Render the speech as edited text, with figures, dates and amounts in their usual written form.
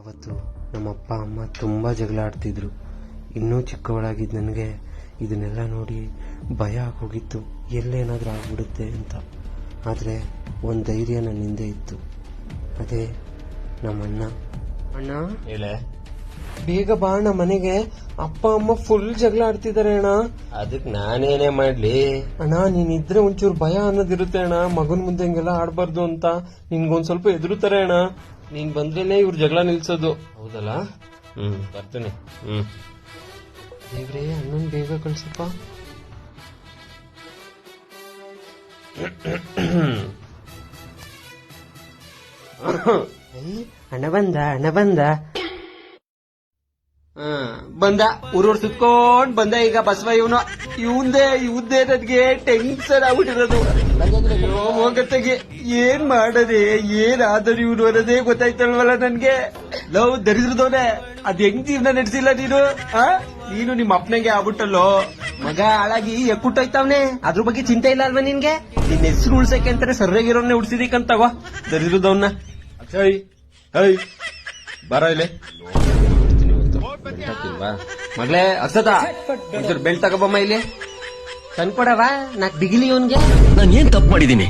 ಅವತ್ತು ನಮ್ಮ ಅಪ್ಪ ಅಮ್ಮ ತುಂಬ ಜಗಳ ಆಡ್ತಿದ್ರು. ಇನ್ನೂ ಚಿಕ್ಕವಳಾಗಿದ್ದು ನನಗೆ ಇದನ್ನೆಲ್ಲ ನೋಡಿ ಭಯ ಆಗೋಗಿತ್ತು, ಎಲ್ಲೇನಾದರೂ ಆಗ್ಬಿಡುತ್ತೆ ಅಂತ. ಆದರೆ ಒಂದು ಧೈರ್ಯ ನನ್ನ ಹಿಂದೆ ಇತ್ತು, ಅದೇ ನಮ್ಮಣ್ಣ. ಅಣ್ಣ ಹೇಳೆ, ಬೇಗ ಬಾ ಅಣ್ಣ ಮನೆಗೆ, ಅಪ್ಪ ಅಮ್ಮ ಫುಲ್ ಜಗಳ ಆಡ್ತಿದ್ದಾರೆ ಅಣ್ಣ. ಅದಕ್ಕೆ ನಾನೇನೇ ಮಾಡ್ಲಿ ಅಣ್ಣ ನೀನಿದ್ರೆ ಒಂಚೂರು ಭಯ ಅನ್ನೋದಿರುತ್ತೆ ಅಣ್ಣ, ಮಗನ್ ಮುಂದೆ ಹಿಂಗೆಲ್ಲ ಆಡ್ಬಾರ್ದು ಅಂತ. ನಿನ್ಗೊಂದ್ ಸ್ವಲ್ಪ ಎದುರುತ್ತಾರೆ ಅಣ್ಣ, ನೀನ್ ಬಂದ್ರೇನೆ ಇವ್ರ ಜಗಳ ನಿಲ್ಸೋದು. ಹೌದಲ್ಲ? ಬರ್ತೀನಿ. ದೇವ್ರೇ, ಅಣ್ಣನ್ ಬೇಗ ಕಳ್ಸಪ್ಪ. ಅಣ್ಣ ಬಂದ ಬಂದ ಊರೂರ್ ಸುತ್ಕೊಂಡ್ ಬಂದ. ಈಗ ಬಸವ ಇವಂದೇ ನನ್ಗೆ ಟೆನ್ಷನ್ ಆಗ್ಬಿಟ್ಟಿರೋದು. ಹೋಗತ್ತೆಗೆ ಏನ್ ಮಾಡದೆ ಏನಾದರೂ ಇವನು ಅನ್ನೋದೇ ಗೊತ್ತಾಯ್ತಲ್ವಲ್ಲ ನನ್ಗೆ. ಲವ್ ದರಿದ್ರದವನೆ, ಅದ್ ಹೆಂಗ್ ಜೀವನ ನಡೆಸಿಲ್ಲ ನೀನು. ನೀನು ನಿಮ್ಮ ಅಪ್ಪನಂಗೆ ಆಗ್ಬಿಟ್ಟಲ್ಲೋ, ಮಗ ಹಾಳಾಗಿ ಎಕ್ಕುಟ್ಟೋಯ್ತವ್ನೆ. ಅದ್ರ ಬಗ್ಗೆ ಚಿಂತೆ ಇಲ್ಲ ಅಲ್ವಾ ನಿನ್ಗೆ? ನಿನ್ ಹೆಸರು ಉಳ್ಸಕ್ಕೆ ಅಂತಾನೆ ಸರಿಯಾಗಿರೋನ್ನೇ ಉಡ್ಸಿದೀಕಂತವ ದರಿದ್ರದವನ್ನ. ಅಕ್ಷಯ್, ಬರ ಇಲ್ಲಿ. ಮಗಳೇ ಅಕ್ಷತಾ, ಬೆಲ್ಟ್ ತಗೋಬಮ್ಮ ಇಲ್ಲಿ. ತಂದ್ಕೊಡವ, ನಾಕ್ ಬಿಗಿಲಿ ಇವನ್ಗೆ. ನಾನು ಏನ್ ತಪ್ಪು ಮಾಡಿದೀನಿ?